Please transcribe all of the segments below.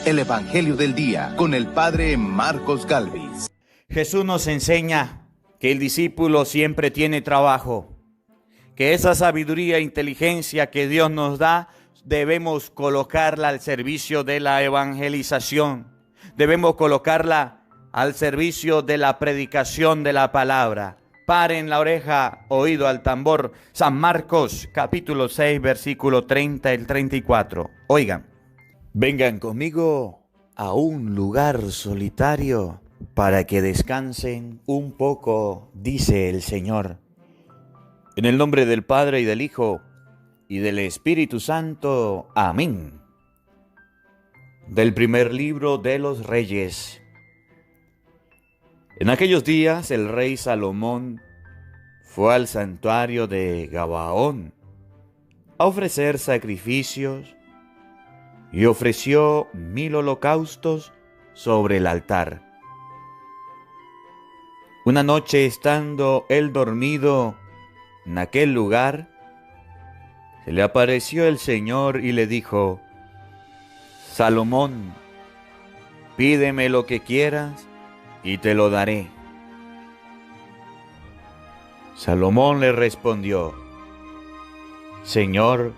el Evangelio del Día con el Padre Marcos Galvis. Jesús nos enseña que el discípulo siempre tiene trabajo, que esa sabiduría e inteligencia que Dios nos da debemos colocarla al servicio de la evangelización, debemos colocarla al servicio de la predicación de la palabra. Paren la oreja, oído al tambor. San Marcos, capítulo 6, versículo 30 al 34. Oigan, vengan conmigo a un lugar solitario para que descansen un poco, dice el Señor. En el nombre del Padre y del Hijo y del Espíritu Santo. Amén. Del primer libro de los Reyes. En aquellos días el rey Salomón fue al santuario de Gabaón a ofrecer sacrificios y ofreció 1000 holocaustos sobre el altar. Una noche, estando él dormido en aquel lugar, se le apareció el Señor y le dijo: Salomón, pídeme lo que quieras y te lo daré. Salomón le respondió: Señor,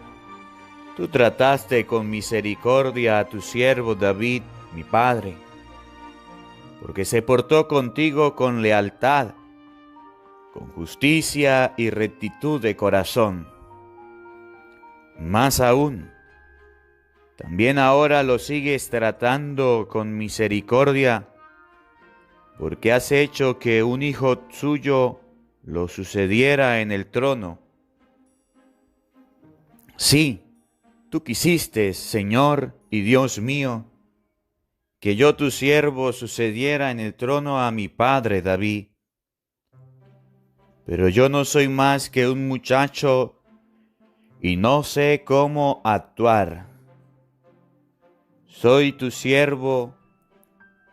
tú trataste con misericordia a tu siervo David, mi padre, porque se portó contigo con lealtad, con justicia y rectitud de corazón. Más aún, también ahora lo sigues tratando con misericordia, porque has hecho que un hijo suyo lo sucediera en el trono. Sí, tú quisiste, Señor y Dios mío, que yo tu siervo sucediera en el trono a mi padre David. Pero yo no soy más que un muchacho y no sé cómo actuar. Soy tu siervo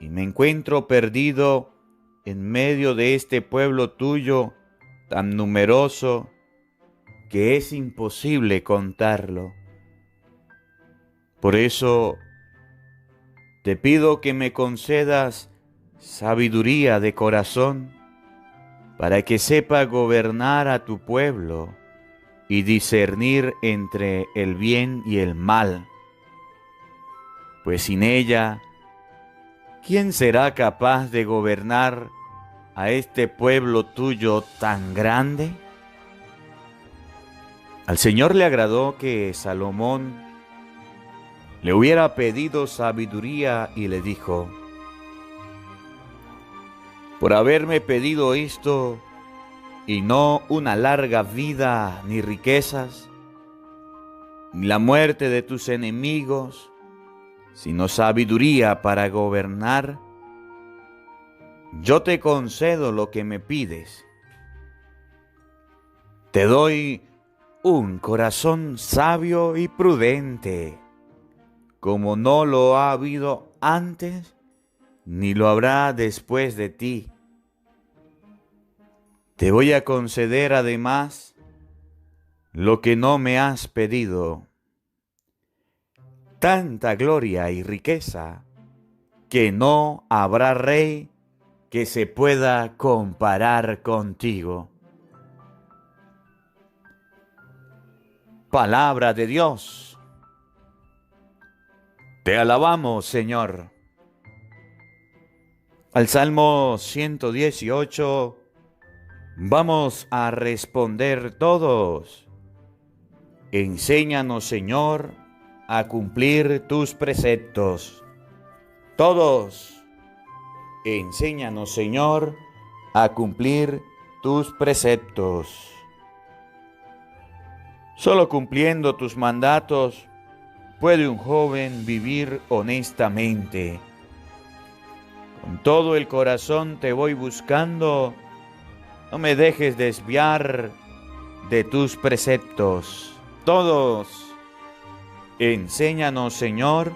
y me encuentro perdido en medio de este pueblo tuyo tan numeroso que es imposible contarlo. Por eso te pido que me concedas sabiduría de corazón para que sepa gobernar a tu pueblo y discernir entre el bien y el mal. Pues sin ella, ¿quién será capaz de gobernar a este pueblo tuyo tan grande? Al Señor le agradó que Salomón le hubiera pedido sabiduría y le dijo: por haberme pedido esto y no una larga vida, ni riquezas, ni la muerte de tus enemigos, sino sabiduría para gobernar, yo te concedo lo que me pides. Te doy un corazón sabio y prudente, como no lo ha habido antes, ni lo habrá después de ti. Te voy a conceder además lo que no me has pedido, tanta gloria y riqueza que no habrá rey que se pueda comparar contigo. Palabra de Dios. Te alabamos, Señor. Al Salmo 118 vamos a responder todos. Enséñanos, Señor, a cumplir tus preceptos. Todos. Enséñanos, Señor, a cumplir tus preceptos. Solo cumpliendo tus mandatos puede un joven vivir honestamente. Con todo el corazón te voy buscando, no me dejes desviar de tus preceptos. Todos, enséñanos, Señor,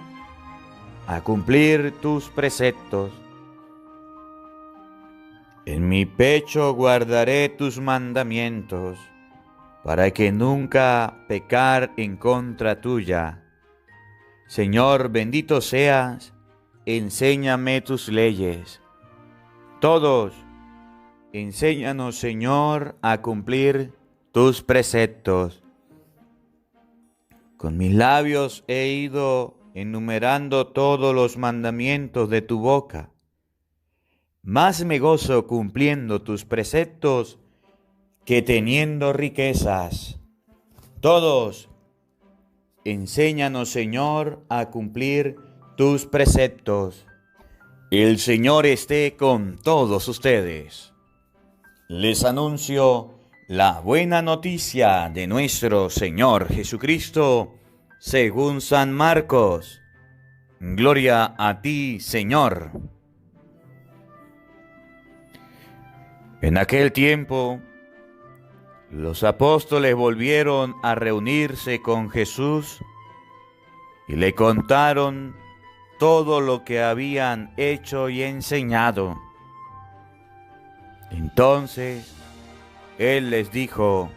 a cumplir tus preceptos. En mi pecho guardaré tus mandamientos, para que nunca pecar en contra tuya. Señor, bendito seas, enséñame tus leyes. Todos, enséñanos, Señor, a cumplir tus preceptos. Con mis labios he ido enumerando todos los mandamientos de tu boca. Más me gozo cumpliendo tus preceptos que teniendo riquezas. Todos, enséñanos, Señor, a cumplir tus preceptos. El Señor esté con todos ustedes. Les anuncio la buena noticia de nuestro Señor Jesucristo, según San Marcos. Gloria a ti, Señor. En aquel tiempo, los apóstoles volvieron a reunirse con Jesús y le contaron todo lo que habían hecho y enseñado. Entonces, Él les dijo: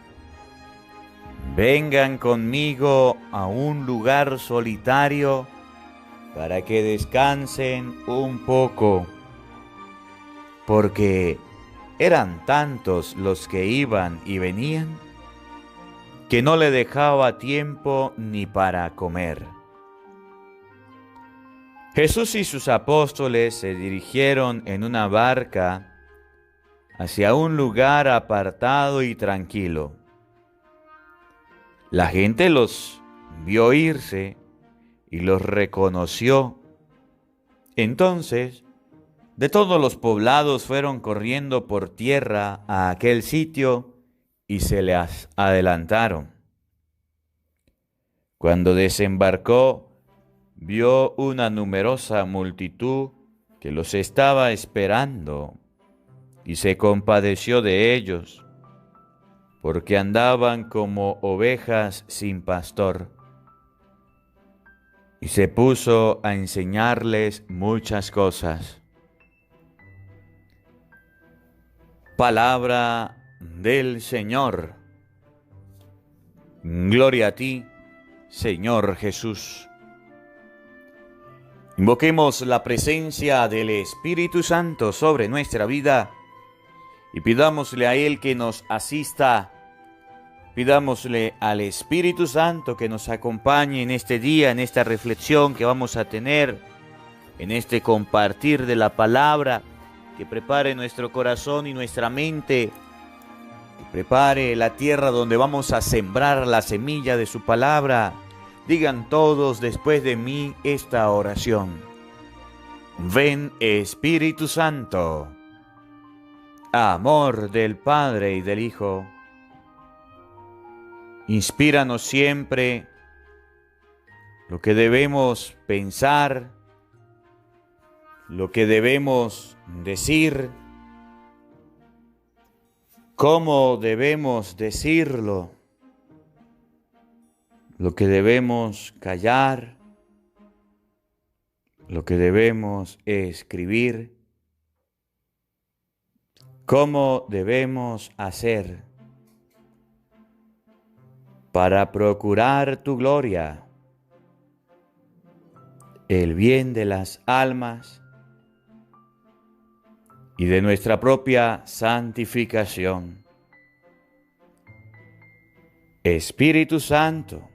vengan conmigo a un lugar solitario para que descansen un poco, porque eran tantos los que iban y venían que no le dejaba tiempo ni para comer. Jesús y sus apóstoles se dirigieron en una barca hacia un lugar apartado y tranquilo. La gente los vio irse y los reconoció. Entonces, de todos los poblados fueron corriendo por tierra a aquel sitio y se les adelantaron. Cuando desembarcó, vio una numerosa multitud que los estaba esperando y se compadeció de ellos, porque andaban como ovejas sin pastor. Y se puso a enseñarles muchas cosas. Palabra del Señor. Gloria a ti, Señor Jesús. Invoquemos la presencia del Espíritu Santo sobre nuestra vida y pidámosle a Él que nos asista. Pidámosle al Espíritu Santo que nos acompañe en este día, en esta reflexión que vamos a tener, en este compartir de la palabra, que prepare nuestro corazón y nuestra mente, que prepare la tierra donde vamos a sembrar la semilla de su palabra. Digan todos después de mí esta oración: ven, Espíritu Santo. Amor del Padre y del Hijo, inspíranos siempre lo que debemos pensar, lo que debemos decir, cómo debemos decirlo, lo que debemos callar, lo que debemos escribir, cómo debemos hacer para procurar tu gloria, el bien de las almas y de nuestra propia santificación. Espíritu Santo,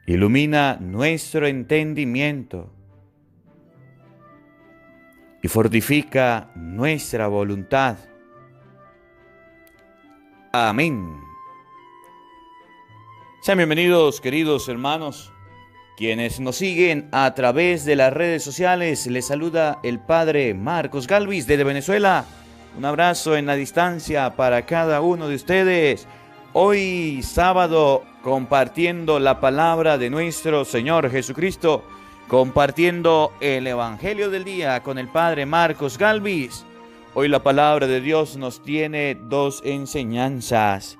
ilumina nuestro entendimiento y fortifica nuestra voluntad. Amén. Sean bienvenidos, queridos hermanos, quienes nos siguen a través de las redes sociales. Les saluda el Padre Marcos Galvis desde Venezuela. Un abrazo en la distancia para cada uno de ustedes. Hoy sábado, compartiendo la palabra de nuestro Señor Jesucristo, compartiendo el Evangelio del día con el Padre Marcos Galvis. Hoy la palabra de Dios nos tiene dos enseñanzas.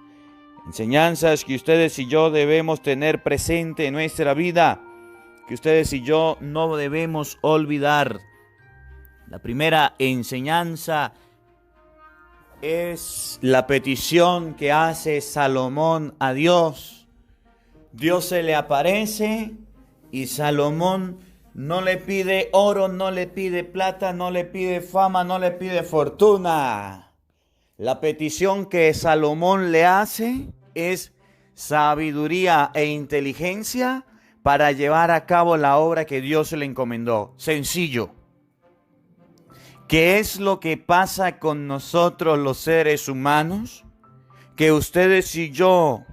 Enseñanzas que ustedes y yo debemos tener presente en nuestra vida, que ustedes y yo no debemos olvidar. La primera enseñanza es la petición que hace Salomón a Dios. Dios se le aparece y Salomón no le pide oro, no le pide plata, no le pide fama, no le pide fortuna. La petición que Salomón le hace es sabiduría e inteligencia para llevar a cabo la obra que Dios le encomendó. Sencillo. ¿Qué es lo que pasa con nosotros los seres humanos? Que ustedes y yo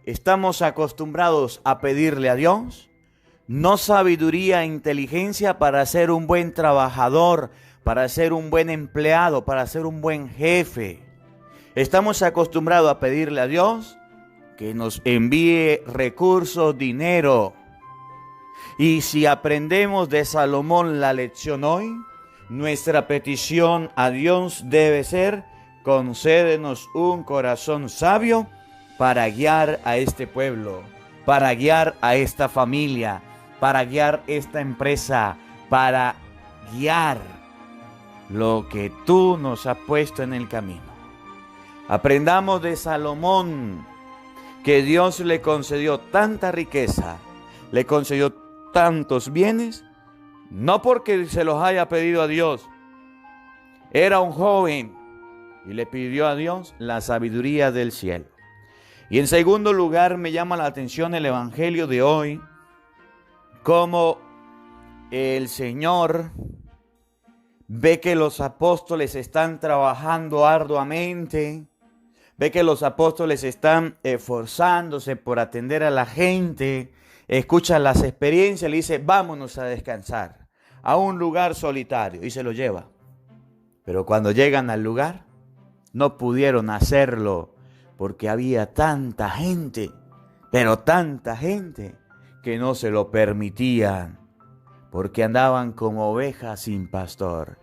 estamos acostumbrados a pedirle a Dios, no sabiduría e inteligencia para ser un buen trabajador, para ser un buen empleado, para ser un buen jefe. Estamos acostumbrados a pedirle a Dios que nos envíe recursos, dinero. Y si aprendemos de Salomón la lección hoy, nuestra petición a Dios debe ser: concédenos un corazón sabio para guiar a este pueblo, para guiar a esta familia, para guiar esta empresa, para guiar lo que tú nos has puesto en el camino. Aprendamos de Salomón que Dios le concedió tanta riqueza, le concedió tantos bienes, no porque se los haya pedido a Dios. Era un joven y le pidió a Dios la sabiduría del cielo. Y en segundo lugar, me llama la atención el evangelio de hoy, cómo el Señor ve que los apóstoles están trabajando arduamente, ve que los apóstoles están esforzándose por atender a la gente, escucha las experiencias, le dice: vámonos a descansar a un lugar solitario, y se lo lleva. Pero cuando llegan al lugar, no pudieron hacerlo porque había tanta gente, pero tanta gente, que no se lo permitían, porque andaban como ovejas sin pastor.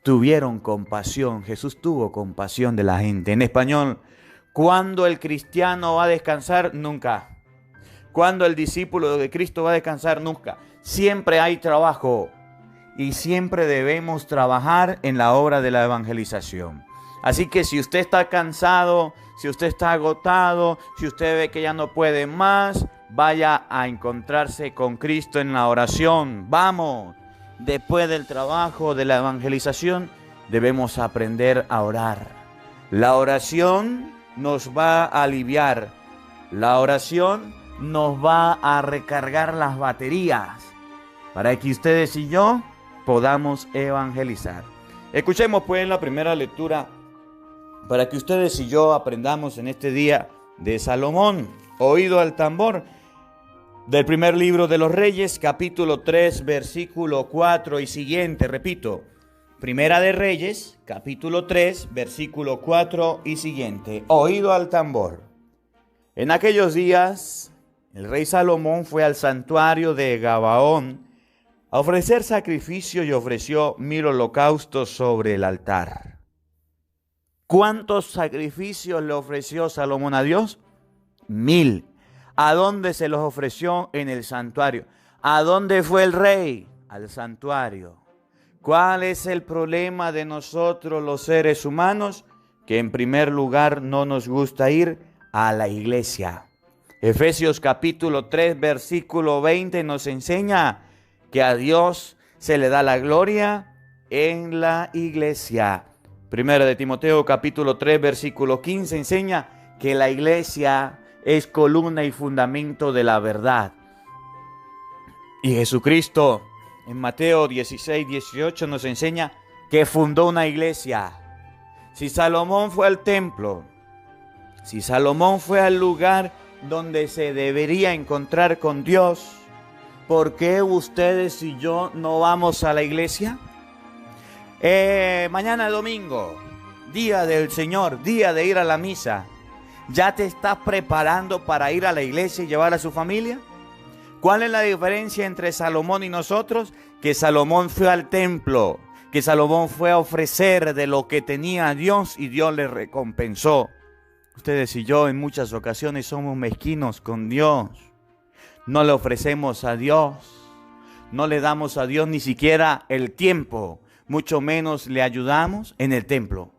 Tuvieron compasión, Jesús tuvo compasión de la gente. En español, ¿cuándo el cristiano va a descansar? Nunca. ¿Cuándo el discípulo de Cristo va a descansar? Nunca. Siempre hay trabajo y siempre debemos trabajar en la obra de la evangelización. Así que si usted está cansado, si usted está agotado, si usted ve que ya no puede más, vaya a encontrarse con Cristo en la oración. Vamos, después del trabajo de la evangelización, debemos aprender a orar. La oración nos va a aliviar. La oración nos va a recargar las baterías para que ustedes y yo podamos evangelizar. Escuchemos pues la primera lectura para que ustedes y yo aprendamos en este día de Salomón. Oído al tambor, del primer libro de los Reyes, capítulo 3, versículo 4 y siguiente. Repito, Primera de Reyes, capítulo 3, versículo 4 y siguiente. Oído al tambor. En aquellos días, el rey Salomón fue al santuario de Gabaón a ofrecer sacrificio y ofreció 1000 holocaustos sobre el altar. ¿Cuántos sacrificios le ofreció Salomón a Dios? 1000. ¿A dónde se los ofreció? En el santuario. ¿A dónde fue el rey? Al santuario. ¿Cuál es el problema de nosotros los seres humanos? Que en primer lugar no nos gusta ir a la iglesia. Efesios capítulo 3 versículo 20 nos enseña que a Dios se le da la gloria en la iglesia. Primera de Timoteo capítulo 3 versículo 15 enseña que la iglesia es columna y fundamento de la verdad. Y Jesucristo en Mateo 16, 18 nos enseña que fundó una iglesia. Si Salomón fue al templo, si Salomón fue al lugar donde se debería encontrar con Dios, ¿por qué ustedes y yo no vamos a la iglesia? Mañana es domingo, día del Señor, día de ir a la misa. ¿Ya te estás preparando para ir a la iglesia y llevar a su familia? ¿Cuál es la diferencia entre Salomón y nosotros? Que Salomón fue al templo, que Salomón fue a ofrecer de lo que tenía a Dios y Dios le recompensó. Ustedes y yo en muchas ocasiones somos mezquinos con Dios. No le ofrecemos a Dios, no le damos a Dios ni siquiera el tiempo, mucho menos le ayudamos en el templo.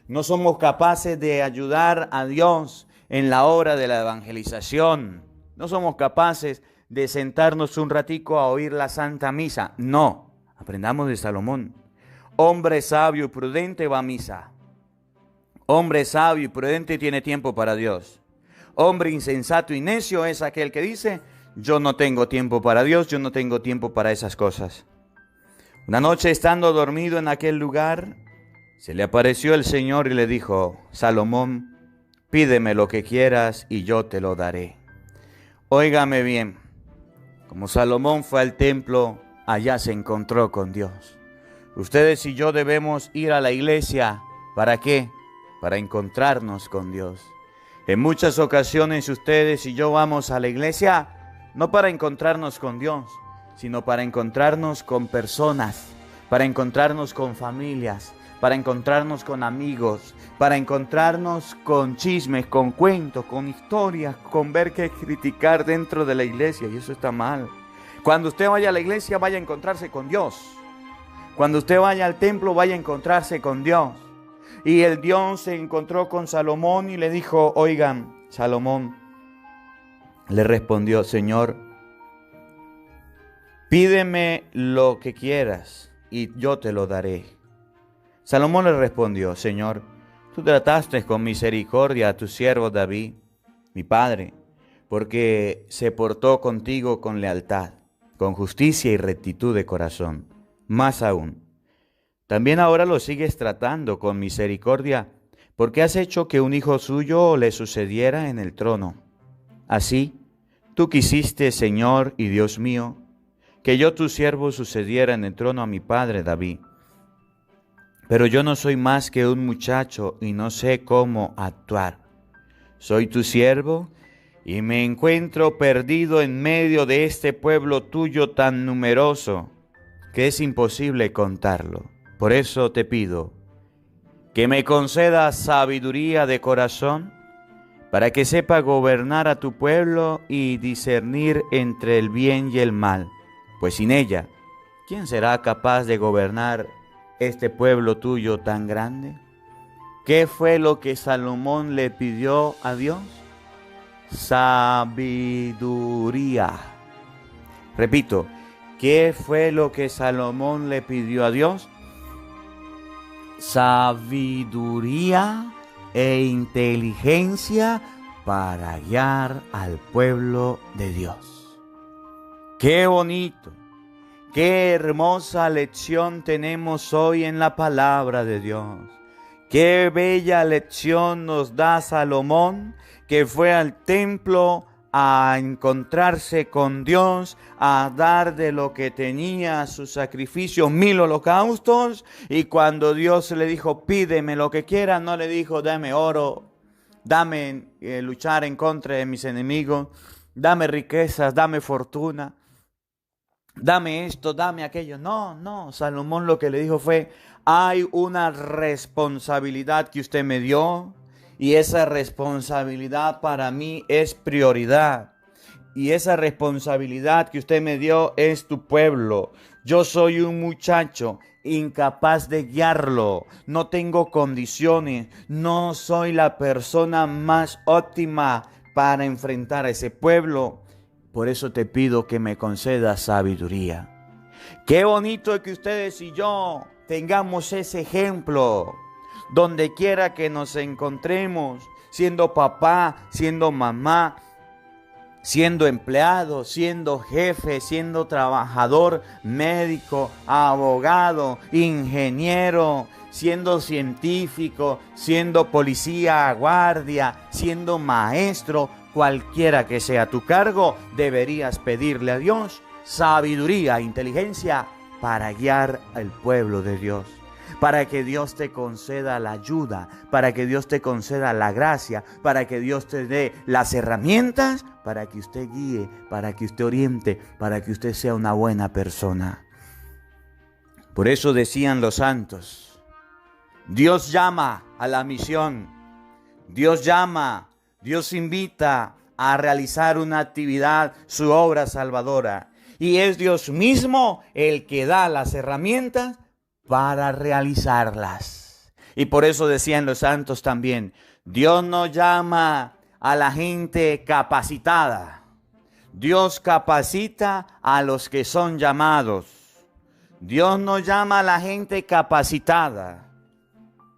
No somos capaces de ayudar a Dios en la obra de la evangelización. No somos capaces de sentarnos un ratico a oír la Santa Misa. No, aprendamos de Salomón. Hombre sabio y prudente va a misa. Hombre sabio y prudente tiene tiempo para Dios. Hombre insensato y necio es aquel que dice, yo no tengo tiempo para Dios, yo no tengo tiempo para esas cosas. Una noche, estando dormido en aquel lugar, se le apareció el Señor y le dijo, Salomón, pídeme lo que quieras y yo te lo daré. Óigame bien, como Salomón fue al templo, allá se encontró con Dios. Ustedes y yo debemos ir a la iglesia. ¿Para qué? Para encontrarnos con Dios. En muchas ocasiones ustedes y yo vamos a la iglesia no para encontrarnos con Dios, sino para encontrarnos con personas, para encontrarnos con familias, para encontrarnos con amigos, para encontrarnos con chismes, con cuentos, con historias, con ver qué criticar dentro de la iglesia, y eso está mal. Cuando usted vaya a la iglesia, vaya a encontrarse con Dios. Cuando usted vaya al templo, vaya a encontrarse con Dios. Y el Dios se encontró con Salomón y le dijo, oigan, Salomón le respondió, Señor, pídeme lo que quieras y yo te lo daré. Salomón le respondió, Señor, tú trataste con misericordia a tu siervo David, mi padre, porque se portó contigo con lealtad, con justicia y rectitud de corazón. Más aún, también ahora lo sigues tratando con misericordia, porque has hecho que un hijo suyo le sucediera en el trono. Así, tú quisiste, Señor y Dios mío, que yo tu siervo sucediera en el trono a mi padre David. Pero yo no soy más que un muchacho y no sé cómo actuar. Soy tu siervo y me encuentro perdido en medio de este pueblo tuyo tan numeroso que es imposible contarlo. Por eso te pido que me concedas sabiduría de corazón para que sepa gobernar a tu pueblo y discernir entre el bien y el mal. Pues sin ella, ¿quién será capaz de gobernar este pueblo tuyo tan grande? ¿Qué fue lo que Salomón le pidió a Dios? Sabiduría. Repito, ¿qué fue lo que Salomón le pidió a Dios? Sabiduría e inteligencia para guiar al pueblo de Dios. ¡Qué bonito! ¡Qué hermosa lección tenemos hoy en la palabra de Dios! ¡Qué bella lección nos da Salomón, que fue al templo a encontrarse con Dios, a dar de lo que tenía su sacrificio, 1000 holocaustos, y cuando Dios le dijo, pídeme lo que quieras, no le dijo, dame oro, dame luchar en contra de mis enemigos, dame riquezas, dame fortuna, dame esto, dame aquello. No, Salomón lo que le dijo fue, hay una responsabilidad que usted me dio, y esa responsabilidad para mí es prioridad. Y esa responsabilidad que usted me dio es tu pueblo. Yo soy un muchacho incapaz de guiarlo. No tengo condiciones. No soy la persona más óptima para enfrentar a ese pueblo. Por eso te pido que me concedas sabiduría. Qué bonito es que ustedes y yo tengamos ese ejemplo. Donde quiera que nos encontremos, siendo papá, siendo mamá, siendo empleado, siendo jefe, siendo trabajador, médico, abogado, ingeniero, siendo científico, siendo policía, guardia, siendo maestro, cualquiera que sea tu cargo, deberías pedirle a Dios sabiduría, inteligencia para guiar al pueblo de Dios. Para que Dios te conceda la ayuda, para que Dios te conceda la gracia, para que Dios te dé las herramientas, para que usted guíe, para que usted oriente, para que usted sea una buena persona. Por eso decían los santos, Dios llama a la misión, Dios llama, Dios invita a realizar una actividad, su obra salvadora. Y es Dios mismo el que da las herramientas para realizarlas. Y por eso decían los santos también, Dios no llama a la gente capacitada, Dios capacita a los que son llamados. Dios no llama a la gente capacitada.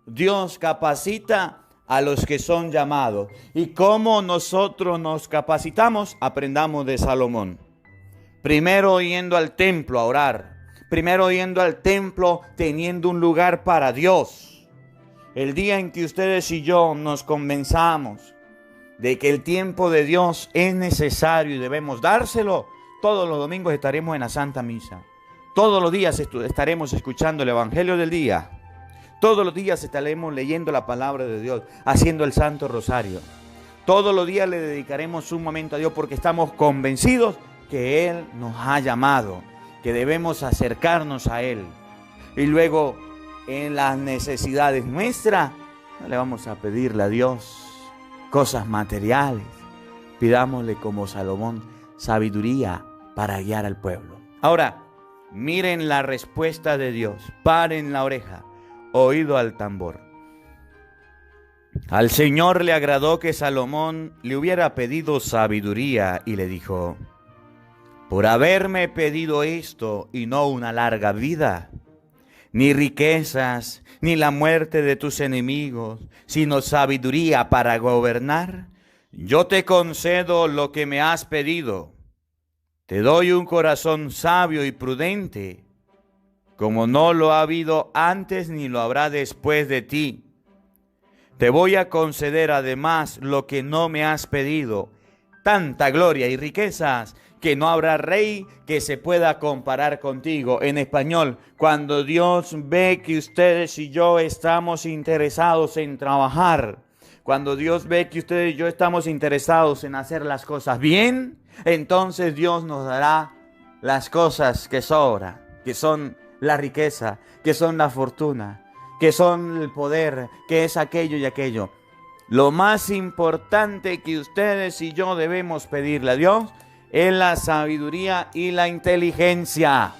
Dios capacita a los que son llamados. ¿Y cómo nosotros nos capacitamos? Aprendamos de Salomón. Primero yendo al templo a orar. Primero yendo al templo teniendo un lugar para Dios. El día en que ustedes y yo nos convenzamos de que el tiempo de Dios es necesario y debemos dárselo, todos los domingos estaremos en la Santa Misa. Todos los días estaremos escuchando el Evangelio del día. Todos los días estaremos leyendo la palabra de Dios, haciendo el Santo Rosario. Todos los días le dedicaremos un momento a Dios porque estamos convencidos que Él nos ha llamado, que debemos acercarnos a Él. Y luego, en las necesidades nuestras, no le vamos a pedirle a Dios cosas materiales. Pidámosle como Salomón sabiduría para guiar al pueblo. Ahora, miren la respuesta de Dios. Paren la oreja, oído al tambor. Al Señor le agradó que Salomón le hubiera pedido sabiduría y le dijo: por haberme pedido esto y no una larga vida, ni riquezas, ni la muerte de tus enemigos, sino sabiduría para gobernar, yo te concedo lo que me has pedido. Te doy un corazón sabio y prudente, como no lo ha habido antes ni lo habrá después de ti. Te voy a conceder además lo que no me has pedido, tanta gloria y riquezas, que no habrá rey que se pueda comparar contigo. En español, cuando Dios ve que ustedes y yo estamos interesados en trabajar, cuando Dios ve que ustedes y yo estamos interesados en hacer las cosas bien, entonces Dios nos dará las cosas que sobran, que son la riqueza, que son la fortuna, que son el poder, que es aquello y aquello. Lo más importante que ustedes y yo debemos pedirle a Dios es la sabiduría y la inteligencia.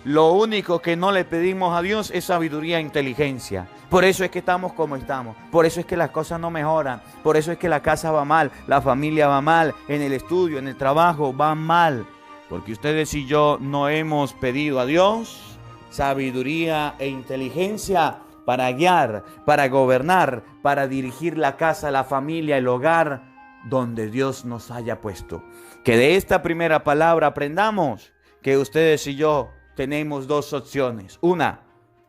Lo único que no le pedimos a Dios es sabiduría e inteligencia. Por eso es que estamos como estamos. Por eso es que las cosas no mejoran. Por eso es que la casa va mal, la familia va mal, en el estudio, en el trabajo va mal. Porque ustedes y yo no hemos pedido a Dios sabiduría e inteligencia para guiar, para gobernar, para dirigir la casa, la familia, el hogar donde Dios nos haya puesto. Que de esta primera palabra aprendamos que ustedes y yo tenemos dos opciones. Una,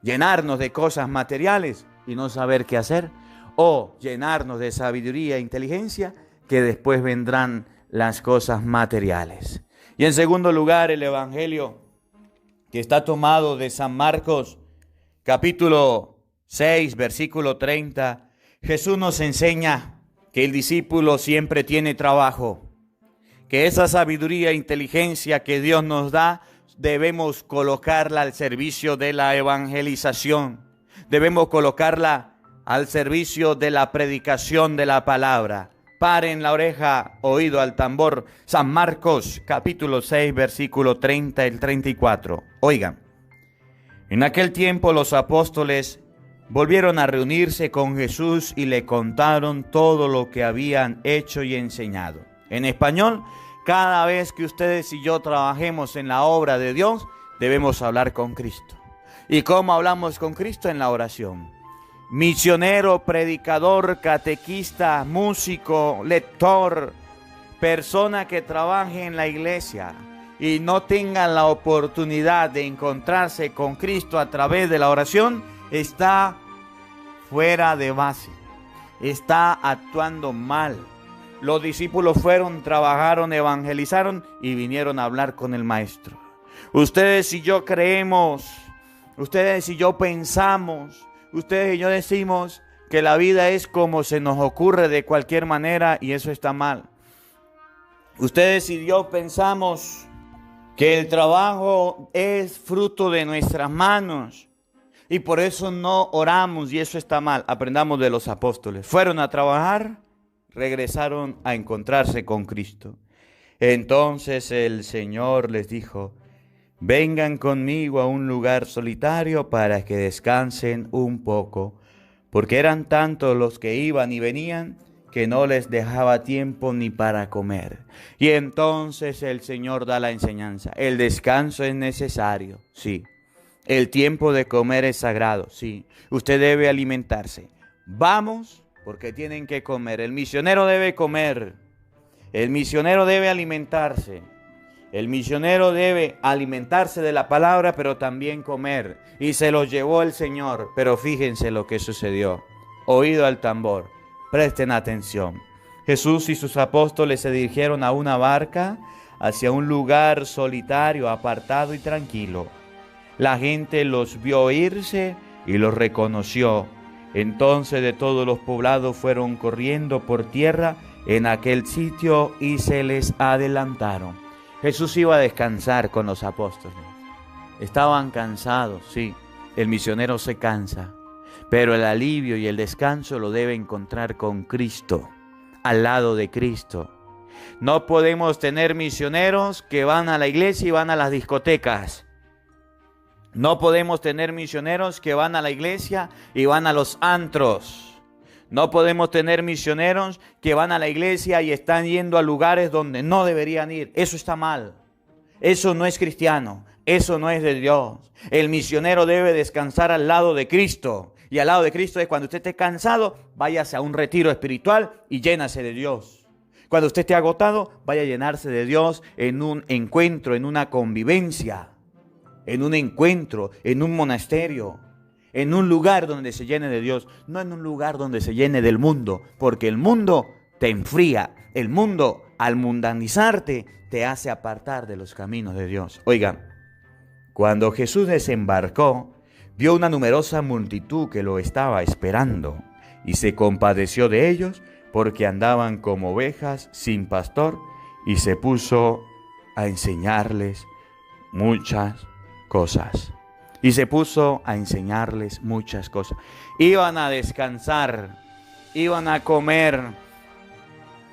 llenarnos de cosas materiales y no saber qué hacer. O llenarnos de sabiduría e inteligencia, que después vendrán las cosas materiales. Y en segundo lugar, el Evangelio que está tomado de San Marcos, capítulo 6, versículo 30. Jesús nos enseña que el discípulo siempre tiene trabajo, que esa sabiduría e inteligencia que Dios nos da, debemos colocarla al servicio de la evangelización. Debemos colocarla al servicio de la predicación de la palabra. Paren la oreja, oído al tambor. San Marcos, capítulo 6, versículo 30 y 34. Oigan, en aquel tiempo los apóstoles volvieron a reunirse con Jesús y le contaron todo lo que habían hecho y enseñado. En español, cada vez que ustedes y yo trabajemos en la obra de Dios, debemos hablar con Cristo. ¿Y cómo hablamos con Cristo? En la oración. Misionero, predicador, catequista, músico, lector, persona que trabaje en la iglesia y no tenga la oportunidad de encontrarse con Cristo a través de la oración, está fuera de base, está actuando mal. Los discípulos fueron, trabajaron, evangelizaron y vinieron a hablar con el Maestro. Ustedes y yo creemos, ustedes y yo pensamos, ustedes y yo decimos que la vida es como se nos ocurre de cualquier manera y eso está mal. Ustedes y yo pensamos que el trabajo es fruto de nuestras manos y por eso no oramos y eso está mal. Aprendamos de los apóstoles. Fueron a trabajar, regresaron a encontrarse con Cristo. Entonces el Señor les dijo: vengan conmigo a un lugar solitario para que descansen un poco, porque eran tantos los que iban y venían que no les dejaba tiempo ni para comer. Y entonces el Señor da la enseñanza. El descanso es necesario, sí. El tiempo de comer es sagrado, sí. Usted debe alimentarse. Vamos, porque tienen que comer. El misionero debe comer. El misionero debe alimentarse. El misionero debe alimentarse de la palabra, pero también comer. Y se lo llevó el Señor. Pero fíjense lo que sucedió. Oído al tambor. Presten atención. Jesús y sus apóstoles se dirigieron a una barca hacia un lugar solitario, apartado y tranquilo. La gente los vio irse y los reconoció. Entonces de todos los poblados fueron corriendo por tierra en aquel sitio y se les adelantaron. Jesús iba a descansar con los apóstoles. Estaban cansados, sí. El misionero se cansa. Pero el alivio y el descanso lo debe encontrar con Cristo, al lado de Cristo. No podemos tener misioneros que van a la iglesia y van a las discotecas. No podemos tener misioneros que van a la iglesia y van a los antros. No podemos tener misioneros que van a la iglesia y están yendo a lugares donde no deberían ir. Eso está mal. Eso no es cristiano. Eso no es de Dios. El misionero debe descansar al lado de Cristo. Y al lado de Cristo es cuando usted esté cansado, váyase a un retiro espiritual y llénase de Dios. Cuando usted esté agotado, vaya a llenarse de Dios en un encuentro, en una convivencia, en un encuentro, en un monasterio, en un lugar donde se llene de Dios, no en un lugar donde se llene del mundo, porque el mundo te enfría. El mundo, al mundanizarte, te hace apartar de los caminos de Dios. Oigan, cuando Jesús desembarcó, vio una numerosa multitud que lo estaba esperando y se compadeció de ellos porque andaban como ovejas sin pastor y se puso a enseñarles muchas cosas. Iban a descansar, iban a comer,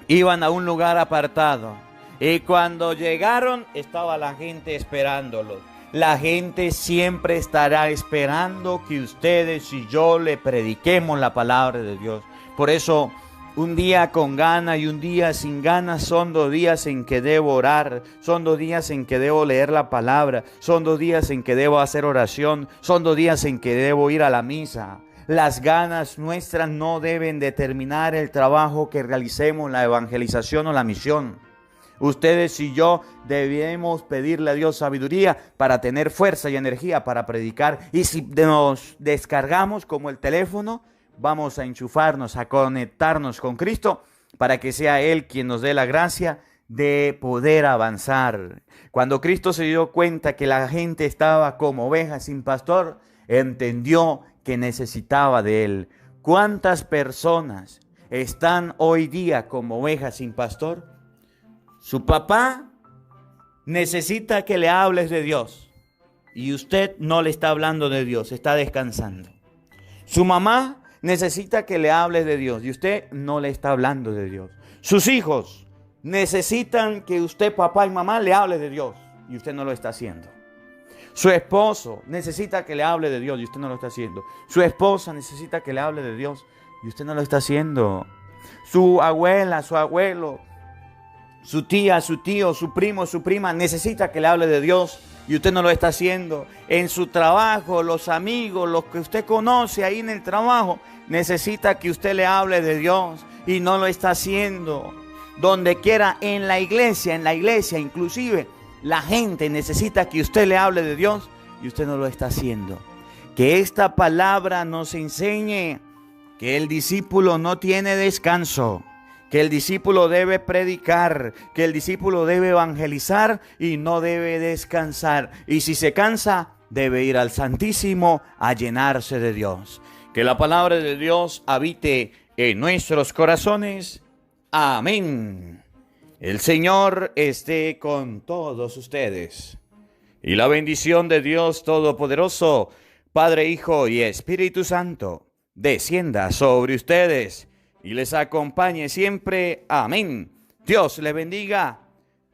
iban a un lugar apartado y cuando llegaron estaba la gente esperándolos. La gente siempre estará esperando que ustedes y yo le prediquemos la palabra de Dios. Por eso, un día con ganas y un día sin ganas son 2 días en que debo orar, son 2 días en que debo leer la palabra, son 2 días en que debo hacer oración, son 2 días en que debo ir a la misa. Las ganas nuestras no deben determinar el trabajo que realicemos, la evangelización o la misión. Ustedes y yo debemos pedirle a Dios sabiduría para tener fuerza y energía para predicar. Y si nos descargamos como el teléfono, vamos a enchufarnos, a conectarnos con Cristo para que sea Él quien nos dé la gracia de poder avanzar. Cuando Cristo se dio cuenta que la gente estaba como ovejas sin pastor, entendió que necesitaba de Él. ¿Cuántas personas están hoy día como ovejas sin pastor? Su papá necesita que le hables de Dios y usted no le está hablando de Dios, está descansando. Su mamá necesita que le hables de Dios y usted no le está hablando de Dios. Sus hijos necesitan que usted, papá y mamá, le hable de Dios y usted no lo está haciendo. Su esposo necesita que le hable de Dios y usted no lo está haciendo. Su esposa necesita que le hable de Dios y usted no lo está haciendo. Su abuela, su abuelo, su tía, su tío, su primo, su prima necesita que le hable de Dios y usted no lo está haciendo. En su trabajo, los amigos, los que usted conoce ahí en el trabajo, necesita que usted le hable de Dios y no lo está haciendo. Donde quiera, en la iglesia inclusive, la gente necesita que usted le hable de Dios y usted no lo está haciendo. Que esta palabra nos enseñe que el discípulo no tiene descanso, que el discípulo debe predicar, que el discípulo debe evangelizar y no debe descansar. Y si se cansa, debe ir al Santísimo a llenarse de Dios. Que la palabra de Dios habite en nuestros corazones. Amén. El Señor esté con todos ustedes. Y la bendición de Dios Todopoderoso, Padre, Hijo y Espíritu Santo, descienda sobre ustedes y les acompañe siempre. Amén. Dios les bendiga.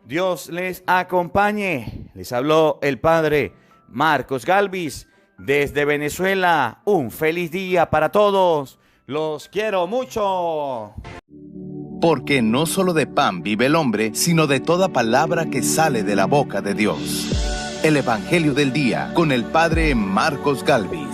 Dios les acompañe. Les habló el Padre Marcos Galvis desde Venezuela. Un feliz día para todos. Los quiero mucho. porque no solo de pan vive el hombre, sino de toda palabra que sale de la boca de Dios. El Evangelio del Día con el Padre Marcos Galvis.